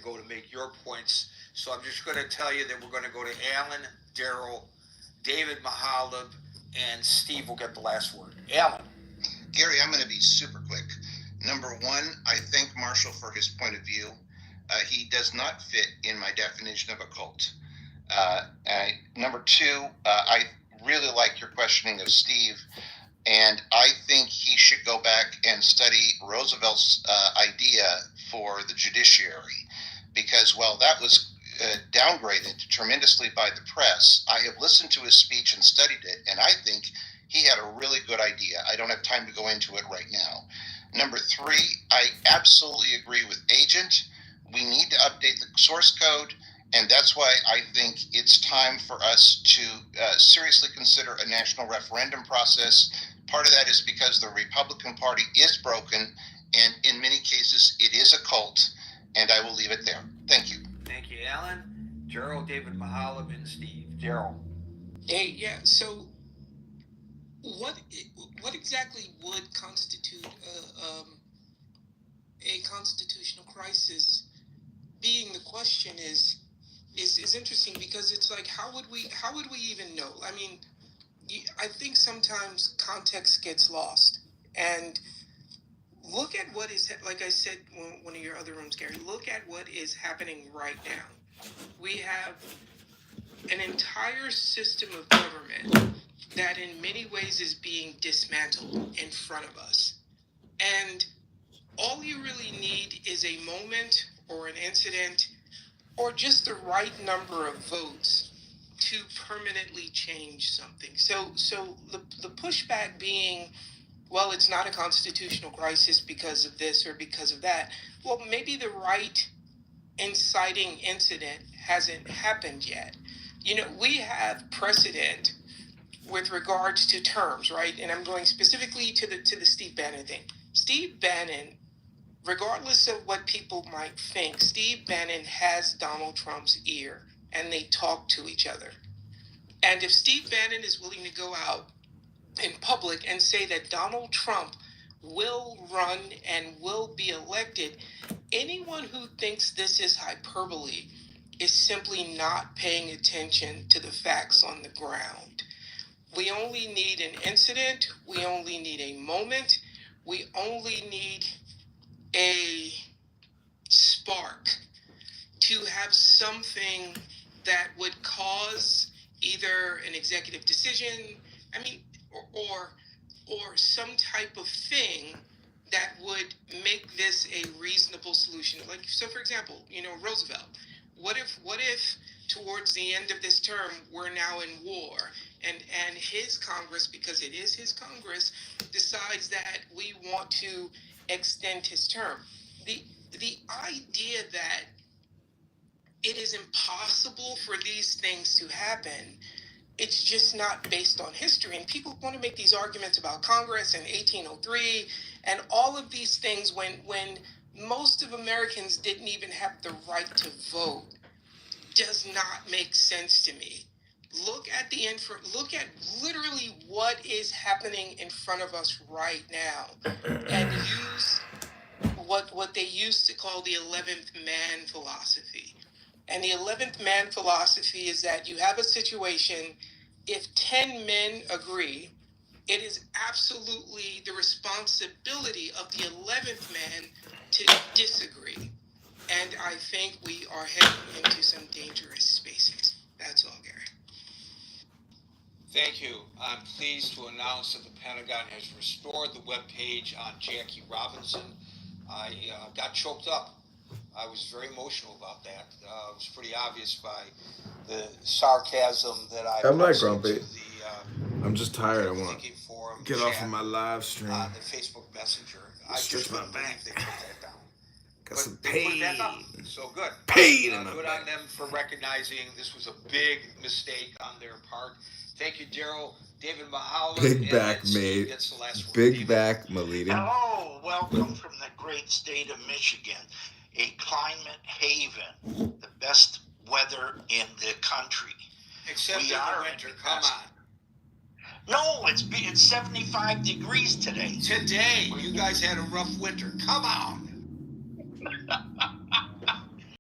go to make your points. So I'm just going to tell you that we're going to go to Alan, Daryl, David Mahalib, and Steve will get the last word. Alan. Gary, I'm going to be super quick. Number one, I thank Marshall for his point of view. He does not fit in my definition of a cult. Number two, I really like your questioning of Steve, and I think he should go back and study Roosevelt's idea for the judiciary, because, well, that was downgraded tremendously by the press. I have listened to his speech and studied it, and I think he had a really good idea. I don't have time to go into it right now. Number three, I absolutely agree with Agent. We need to update the source code, and that's why I think it's time for us to seriously consider a national referendum process. Part of that is because the Republican Party is broken, and in many cases it is a cult, and I will leave it there. Thank you. Thank you, Alan. Gerald, David Mahalib, and Steve. Gerald. Hey, yeah, so what exactly would constitute a constitutional crisis? Being the question is interesting, because it's like, how would we even know? I mean, I think sometimes context gets lost, and look at what is, like I said in one of your other rooms, Gary, look at what is happening right now. We have an entire system of government that in many ways is being dismantled in front of us. And all you really need is a moment or an incident or just the right number of votes to permanently change something. So the pushback being, well, it's not a constitutional crisis because of this or because of that. Well, maybe the right inciting incident hasn't happened yet. You know, we have precedent with regards to terms, right? And I'm going specifically to the Steve Bannon thing. Steve Bannon, regardless of what people might think, Steve Bannon has Donald Trump's ear, and they talk to each other. And if Steve Bannon is willing to go out in public and say that Donald Trump will run and will be elected, anyone who thinks this is hyperbole is simply not paying attention to the facts on the ground. We only need an incident. We only need a moment. We only need a spark to have something that would cause either an executive decision, or some type of thing that would make this a reasonable solution. Like, so for example, Roosevelt, what if towards the end of this term, we're now in war, and his Congress, because it is his Congress, decides that we want to extend his term. The idea that it is impossible for these things to happen, it's just not based on history. And people want to make these arguments about Congress and 1803 and all of these things when most of Americans didn't even have the right to vote. Does not make sense to me. Look at literally what is happening in front of us right now, and use what they used to call the 11th man philosophy. And the 11th man philosophy is that you have a situation, if 10 men agree, it is absolutely the responsibility of the 11th man to disagree. And I think we are heading into some dangerous spaces. That's all, Gary. Thank you. I'm pleased to announce that the Pentagon has restored the webpage on Jackie Robinson. I got choked up. I was very emotional about that. It was pretty obvious by the sarcasm that I'm not grumpy. I'm just tired. I want to get off of my live stream. The Facebook Messenger. I just couldn't believe they took that down. Got some paid. So good. Paid. Good on them for recognizing this was a big mistake on their part. Thank you, Daryl. David Mahalib. Big back, mate. Big back, Malita. Hello. Welcome from the great state of Michigan. A climate haven. The best weather in the country. Except in the winter. Come on. No, it's 75 degrees today. Today. You guys had a rough winter. Come on.